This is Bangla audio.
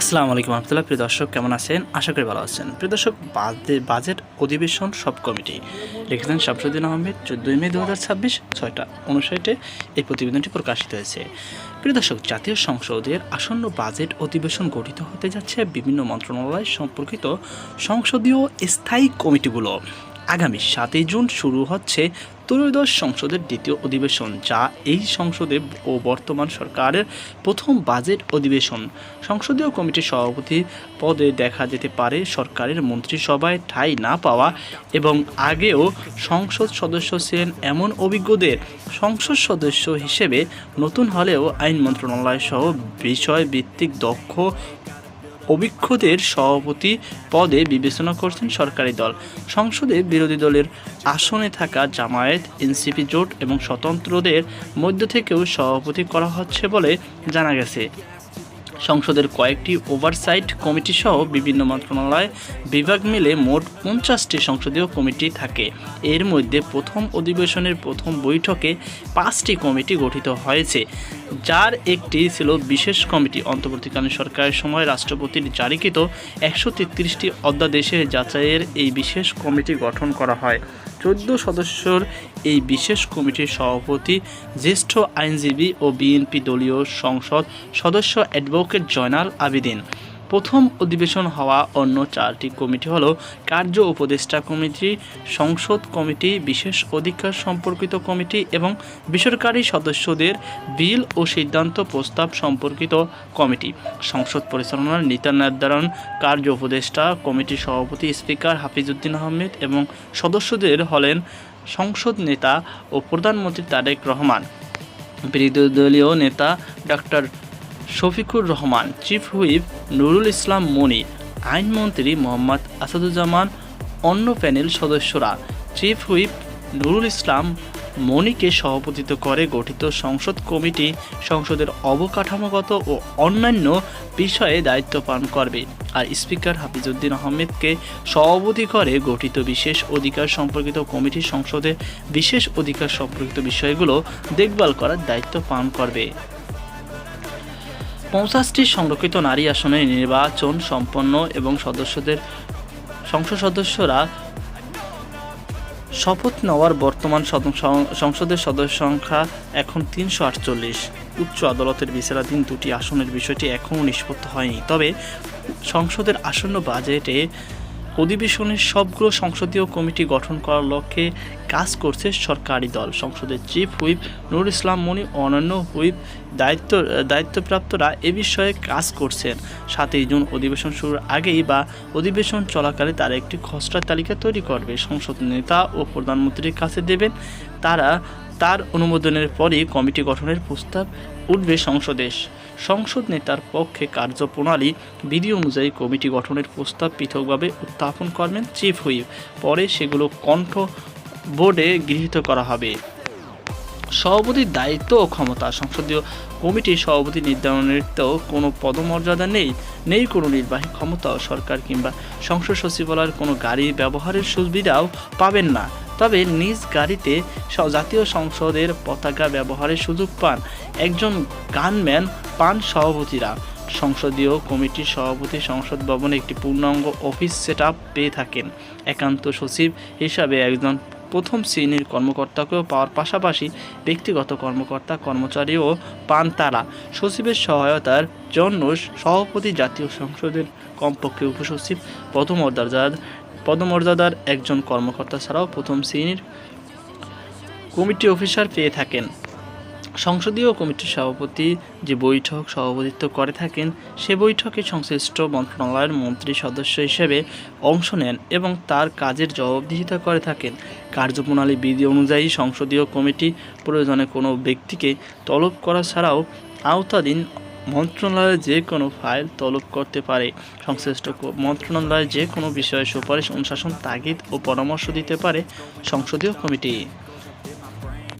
আসসালামু আলাইকুম রহমতুল্লাহ। প্রিয় দর্শক, কেমন আছেন? আশা করি ভালো আছেন। প্রিয় দর্শক, বাজেট অধিবেশন সব কমিটি লিখেছেন শামসুদ্দিন আহমেদ। 14 মে 2026 6টা 59 এই প্রতিবেদনটি প্রকাশিত হয়েছে। প্রিয় দর্শক, জাতীয় সংসদের আসন্ন বাজেট অধিবেশন গঠিত হতে যাচ্ছে বিভিন্ন মন্ত্রণালয় সম্পর্কিত সংসদীয় স্থায়ী কমিটিগুলো। আগামী 7 জুন শুরু হচ্ছে ত্রয়োদশ সংসদের দ্বিতীয় অধিবেশন, যা এই সংসদে ও বর্তমান সরকারের প্রথম বাজেট অধিবেশন। সংসদীয় কমিটির সভাপতি পদে দেখা যেতে পারে সরকারের মন্ত্রিসভায় ঠাঁই না পাওয়া এবং আগেও সংসদ সদস্য ছিলেন এমন অভিজ্ঞদের সংসদ সদস্য হিসেবে নতুন হলেও আইন মন্ত্রণালয় সহ বিষয়ভিত্তিক দক্ষ অভিজ্ঞদের সভাপতি পদে বিবেচনা করছেন সরকারি দল। সংসদে বিরোধী দলের আসনে থাকা জামায়াত, এনসিপি জোট এবং স্বতন্ত্রদের মধ্য থেকেও সভাপতি করা হচ্ছে বলে জানা গেছে। সংসদের কয়েকটি ওভারসাইট কমিটি সহ বিভিন্ন মন্ত্রণালয় বিভাগ মিলে মোট 50টি সংসদীয় কমিটি থাকে। এর মধ্যে প্রথম অধিবেশনের প্রথম বৈঠকে 5টি কমিটি গঠিত হয়েছে, যার একটি ছিল বিশেষ কমিটি। অন্তর্বর্তীকালীন সরকারের সময় রাষ্ট্রপতির জারিকৃত 133টি অধ্যাদেশের যাচাইয়ের এই বিশেষ কমিটি গঠন করা হয়। 14 সদস্যের এই বিশেষ কমিটির সভাপতি জ্যেষ্ঠ আইনজীবী ও বিএনপি দলীয় সংসদ সদস্য অ্যাডভোকেট জয়নাল আবেদিন। প্রথম অধিবেশন হওয়া অন্য 4টি কমিটি হল কার্য উপদেষ্টা কমিটি, সংসদ কমিটি, বিশেষ অধিকার সম্পর্কিত কমিটি এবং বেসরকারি সদস্যদের বিল ও সিদ্ধান্ত প্রস্তাব সম্পর্কিত কমিটি। সংসদ পরিচালনার নীতি নির্ধারণ কার্য উপদেষ্টা কমিটির সভাপতি স্পিকার হাফিজউদ্দিন আহমেদ এবং সদস্যদের হলেন সংসদ নেতা ও প্রধানমন্ত্রী তারেক রহমান, বিরোধী দলীয় নেতা doctor Shafiqur Rahman, chief whip Nurul Islam Moni, আইনমন্ত্রী মোহাম্মদ আসাদুজ্জামান। অন্য প্যানেল সদস্যরা চিফ হুইপ নুরুল ইসলাম মনিকে সভাপতিত্ব করে গঠিত সংসদ কমিটি সংসদের অবকাঠামোগত ও অন্যান্য বিষয়ে দায়িত্ব পালন করবে, আর স্পিকার হাফিজউদ্দিন আহমেদকে সভাপতি করে গঠিত বিশেষ অধিকার সম্পর্কিত কমিটি সংসদে বিশেষ অধিকার সম্পর্কিত বিষয়গুলো দেখভাল করার দায়িত্ব পালন করবে। 50টি সংরক্ষিত নারী আসনে নির্বাচন সম্পন্ন এবং সংসদ সদস্যরা শপথ নেওয়ার বর্তমান সংসদের সদস্য সংখ্যা এখন 348। উচ্চ আদালতের বিচারাধীন 2টি আসনের বিষয়টি এখনও নিষ্পত্তি হয়নি। তবে সংসদের আসন্ন বাজেটে অধিবেশনের সবগুলো সংসদীয় কমিটি গঠন করার লক্ষ্যে কাজ করছে সরকারি দল। সংসদের চিফ হুইপ নুরুল ইসলাম মনি ও অন্যান্য হুইপ দায়িত্বপ্রাপ্তরা এ বিষয়ে কাজ করছেন। 7 জুন অধিবেশন শুরুর আগেই বা অধিবেশন চলাকালে তারা একটি খসড়া তালিকা তৈরি করবে, সংসদ নেতা ও প্রধানমন্ত্রীর কাছে দেবেন। তার অনুমোদনের পরই কমিটি গঠনের প্রস্তাব উঠবে সংসদে। সংসদ নেতার পক্ষে কার্যপ্রণালী বিধি অনুযায়ী কমিটি গঠনের প্রস্তাব পৃথকভাবে উত্থাপন করবেন চিফ হুইপ। পরে সেগুলো কণ্ঠ বোর্ডে গৃহীত করা হবে। সভাপতির দায়িত্ব ও ক্ষমতা। সংসদীয় কমিটির সভাপতি নির্ধারণের তো কোনো পদমর্যাদা নেই কোনো নির্বাহী ক্ষমতাও। সরকার কিংবা সংসদ সচিবালয়ের কোনো গাড়ি ব্যবহারের সুবিধাও পাবেন না, তবে নিজ গাড়িতে জাতীয় সংসদের পতাকা ব্যবহারের সুযোগ পান একজন গানম্যান পান সভাপতিরা। সংসদীয় কমিটির সভাপতি সংসদ ভবনে একটি পূর্ণাঙ্গ অফিস সেটআপ পেয়ে থাকেন। একান্ত সচিব হিসাবে একজন প্রথম শ্রেণীর কর্মকর্তাকেও পাওয়ার পাশাপাশি ব্যক্তিগত কর্মচারীও পান তারা। সচিবের সহায়তার জন্য সভাপতি জাতীয় সংসদের কমপক্ষে উপসচিব পদমর্যাদার একজন কর্মকর্তা ছাড়াও প্রথম শ্রেণীর কমিটি অফিসার পেয়ে থাকেন। সংসদীয় কমিটির সভাপতি যে বৈঠক সভাপতিত্ব করে থাকেন, সে বৈঠকে সংশ্লিষ্ট মন্ত্রণালয়ের মন্ত্রী সদস্য হিসেবে অংশ নেন এবং তার কাজের জবাবদিহিতা করে থাকেন। কার্যপ্রণালী বিধি অনুযায়ী সংসদীয় কমিটি প্রয়োজনে কোনো ব্যক্তিকে তলব করা ছাড়াও আওতাধীন মন্ত্রণালয়ে যে কোনো ফাইল তলব করতে পারে। সংশ্লিষ্ট মন্ত্রণালয়ে যে কোনো বিষয়ে সুপারিশ, অনুশাসন, তাগিদ ও পরামর্শ দিতে পারে সংসদীয় কমিটি।